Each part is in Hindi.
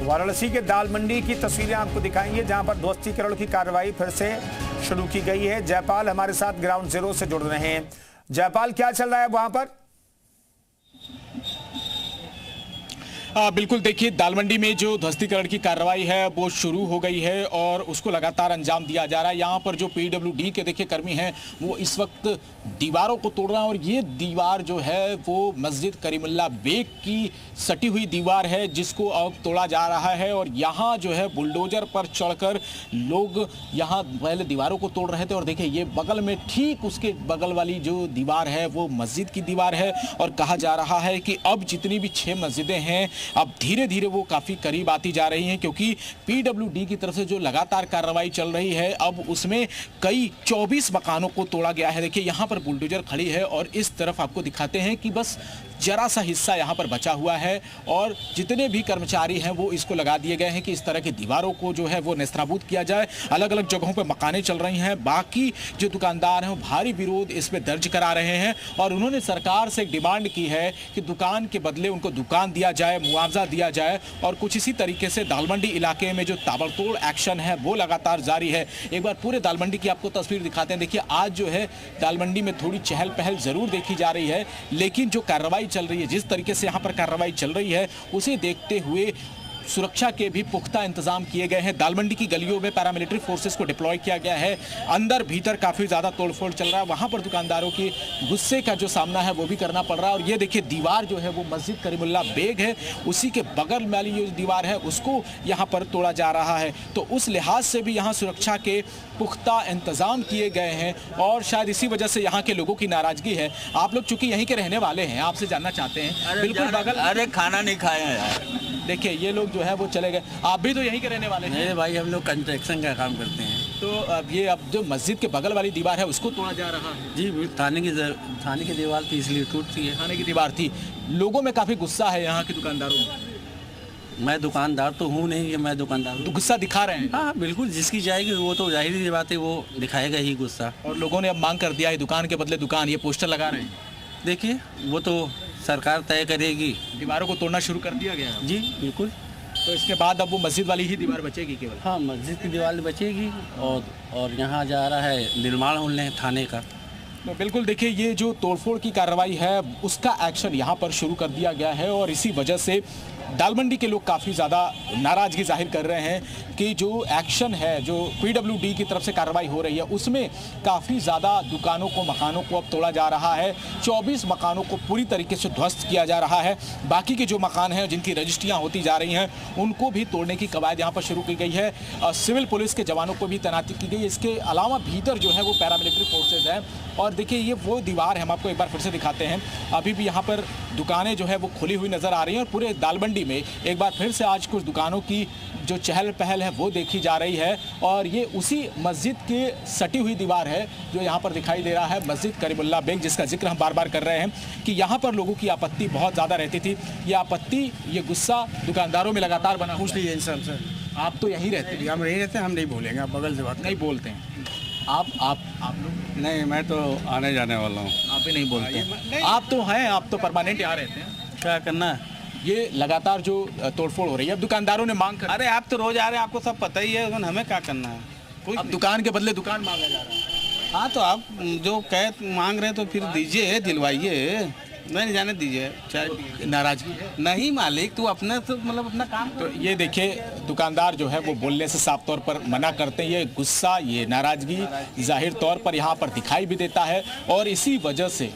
वाराणसी के दाल मंडी की तस्वीरें आपको दिखाएंगे, जहां पर ध्वस्तीकरण की कार्रवाई फिर से शुरू की गई है। जयपाल हमारे साथ ग्राउंड जीरो से जुड़ रहे हैं। जयपाल, क्या चल रहा है वहां पर? बिल्कुल, देखिए दालमंडी में जो ध्वस्तीकरण की कार्रवाई है वो शुरू हो गई है और उसको लगातार अंजाम दिया जा रहा है। यहाँ पर जो पीडब्ल्यूडी के देखिए कर्मी हैं वो इस वक्त दीवारों को तोड़ रहे हैं और ये दीवार जो है वो मस्जिद करीमुल्लाह बेग की सटी हुई दीवार है जिसको अब तोड़ा जा रहा है। और यहाँ जो है बुलडोजर पर चढ़कर लोग यहाँ पहले दीवारों को तोड़ रहे थे और देखिए ये बगल में ठीक उसके बगल वाली जो दीवार है वो मस्जिद की दीवार है और कहा जा रहा है कि अब जितनी भी 6 मस्जिदें हैं अब धीरे धीरे वो काफ़ी करीब आती जा रही हैं, क्योंकि पीडब्ल्यूडी की तरफ से जो लगातार कार्रवाई चल रही है अब उसमें कई 24 मकानों को तोड़ा गया है। देखिए यहाँ पर बुलडोजर खड़ी है और इस तरफ आपको दिखाते हैं कि बस जरा सा हिस्सा यहाँ पर बचा हुआ है और जितने भी कर्मचारी हैं वो इसको लगा दिए गए हैं कि इस तरह की दीवारों को जो है वो नेस्तनाबूद किया जाए। अलग अलग जगहों पर मकानें चल रही हैं। बाकी जो दुकानदार हैं वो भारी विरोध इसमें दर्ज करा रहे हैं और उन्होंने सरकार से एक डिमांड की है कि दुकान के बदले उनको दुकान दिया जाए, मुआवजा दिया जाए। और कुछ इसी तरीके से दालमंडी इलाके में जो ताबड़तोड़ एक्शन है वो लगातार जारी है। एक बार पूरे दालमंडी की आपको तस्वीर दिखाते हैं। देखिए आज जो है दालमंडी में थोड़ी चहल पहल जरूर देखी जा रही है, लेकिन जो कार्रवाई चल रही है, जिस तरीके से यहाँ पर कार्रवाई चल रही है उसे देखते हुए सुरक्षा के भी पुख्ता इंतजाम किए गए हैं। दालमंडी की गलियों में पैरामिलिट्री फोर्सेस को डिप्लॉय किया गया है। अंदर भीतर काफ़ी ज़्यादा तोड़फोड़ चल रहा है। वहाँ पर दुकानदारों की गुस्से का जो सामना है वो भी करना पड़ रहा है। और ये देखिए दीवार जो है वो मस्जिद करीमुल्लाह बेग है, उसी के बगल वाली जो दीवार है उसको यहाँ पर तोड़ा जा रहा है। तो उस लिहाज से भी यहाँ सुरक्षा के पुख्ता इंतजाम किए गए हैं और शायद इसी वजह से यहाँ के लोगों की नाराजगी है। आप लोग चूंकि यहीं के रहने वाले हैं, आपसे जानना चाहते हैं। बिल्कुल बगल। अरे खाना नहीं खाया यार। देखिए ये लोग जो है वो चले गए। आप भी तो यहीं के रहने वाले हैं? मेरे भाई हम लोग कंस्ट्रक्शन का काम करते हैं। तो अब जो मस्जिद के बगल वाली दीवार है उसको तोड़ा जा रहा है? जी, थाने की दीवार थी इसलिए टूटती है। थाने की दीवार थी। लोगों में काफ़ी गुस्सा है यहाँ के दुकानदारों में। मैं दुकानदार तो हूँ नहीं कि मैं दुकानदार हूँ। तो गुस्सा दिखा रहे हैं? हाँ बिल्कुल, जिसकी जाएगी वो तो जाहिर सी बात है वो दिखाएगा ही गुस्सा। और लोगों ने अब मांग कर दिया है दुकान के बदले दुकान, ये पोस्टर लगा रहे हैं। देखिए वो तो सरकार तय करेगी। दीवारों को तोड़ना शुरू कर दिया गया है? जी बिल्कुल। तो इसके बाद अब वो मस्जिद वाली ही दीवार बचेगी केवल? हाँ, मस्जिद की दीवार बचेगी और यहाँ जा रहा है निर्माण होने थाने का। तो बिल्कुल देखिए ये जो तोड़फोड़ की कार्रवाई है उसका एक्शन यहाँ पर शुरू कर दिया गया है और इसी वजह से दालमंडी के लोग काफ़ी ज़्यादा नाराज़गी जाहिर कर रहे हैं कि जो एक्शन है, जो पीडब्ल्यूडी की तरफ से कार्रवाई हो रही है उसमें काफ़ी ज़्यादा दुकानों को, मकानों को अब तोड़ा जा रहा है। 24 मकानों को पूरी तरीके से ध्वस्त किया जा रहा है। बाकी के जो मकान हैं जिनकी रजिस्ट्रियाँ होती जा रही हैं उनको भी तोड़ने की कवायद यहाँ पर शुरू की गई है। सिविल पुलिस के जवानों को भी तैनाती की गई है। इसके अलावा भीतर जो है वो पैरामिलिट्री फोर्सेज हैं। और देखिए ये वो दीवार है, हम आपको एक बार फिर से दिखाते हैं। अभी भी यहाँ पर दुकानें जो है वो खुली हुई नज़र आ रही हैं और पूरे दालमंडी में एक बार फिर से आज कुछ दुकानों की जो चहल पहल है वो देखी जा रही है। और ये उसी मस्जिद के सटी हुई दीवार है जो यहाँ पर दिखाई दे रहा है, मस्जिद करीमुल्लाह बेग, जिसका जिक्र हम बार बार कर रहे हैं कि यहाँ पर लोगों की आपत्ति बहुत ज़्यादा रहती थी। ये आपत्ति, ये गुस्सा दुकानदारों में लगातार बना। पूछ लीजिए इनसे हमसे। आप तो यहीं रहते हैं? हम नहीं रहते, हम नहीं बोलेंगे, आप बगल से बात नहीं बोलते हैं आप लोग? नहीं, मैं तो आने जाने वाला हूँ। आप भी नहीं बोलते हैं? आप तो हैं, आप तो परमानेंट यहाँ रहते हैं। क्या करना है? ये लगातार जो तोड़फोड़ हो रही है, अब दुकानदारों ने मांग कर। अरे आप तो रोज आ रहे हैं, आपको सब पता ही है, हमें क्या करना है? कोई अब दुकान के बदले दुकान मांगा जा रहा है। हाँ तो आप जो मांग रहे हैं तो फिर दीजिए, दिलवाइए, नहीं जाने दीजिए। चाहे नाराजगी है? नहीं मालिक, तू अपने तो मतलब अपना काम। तो ये देखिए दुकानदार जो है वो बोलने से साफ तौर पर मना करते हैं। ये गुस्सा, ये नाराजगी जाहिर तौर पर यहाँ पर दिखाई भी देता है और इसी वजह से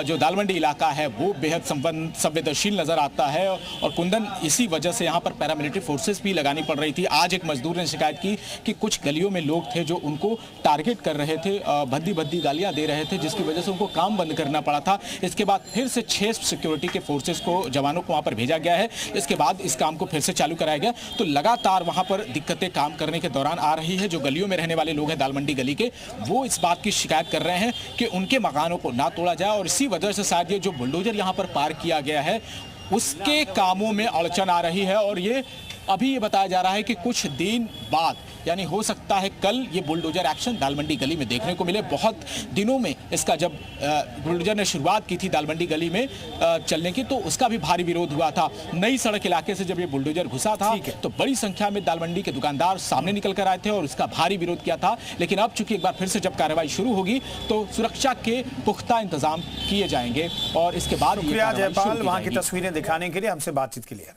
जो दालमंडी इलाका है वो बेहद संवेदनशील नज़र आता है। और कुंदन, इसी वजह से यहाँ पर पैरामिलिट्री फोर्सेस भी लगानी पड़ रही थी। आज एक मजदूर ने शिकायत की कि कुछ गलियों में लोग थे जो उनको टारगेट कर रहे थे, भद्दी भद्दी गालियाँ दे रहे थे, जिसकी वजह से उनको काम बंद करना पड़ा था। इसके बाद फिर से 6 सिक्योरिटी के फोर्सेस को, जवानों को वहाँ पर भेजा गया है। इसके बाद इस काम को फिर से चालू कराया गया। तो लगातार वहाँ पर दिक्कतें काम करने के दौरान आ रही है। जो गलियों में रहने वाले लोग हैं दालमंडी गली के, वो इस बात की शिकायत कर रहे हैं कि उनके मकानों को ना तोड़ा जाए और इसी वजह से शायद ये जो बुलडोजर यहाँ पर पार्क किया गया है उसके कामों में अड़चन आ रही है। और ये अभी ये बताया जा रहा है कि कुछ दिन बाद यानी हो सकता है कल ये बुलडोजर एक्शन दालमंडी गली में देखने को मिले। बहुत दिनों में इसका जब बुलडोजर ने शुरुआत की थी दालमंडी गली में चलने की, तो उसका भी भारी विरोध हुआ था। नई सड़क इलाके से जब ये बुलडोजर घुसा था तो बड़ी संख्या में दालमंडी के दुकानदार सामने निकल कर आए थे और उसका भारी विरोध किया था। लेकिन अब चूंकि एक बार फिर से जब कार्रवाई शुरू होगी तो सुरक्षा के पुख्ता इंतजाम किए जाएंगे और इसके बाद जयपाल वहां की तस्वीरें दिखाने के लिए हमसे बातचीत के लिए।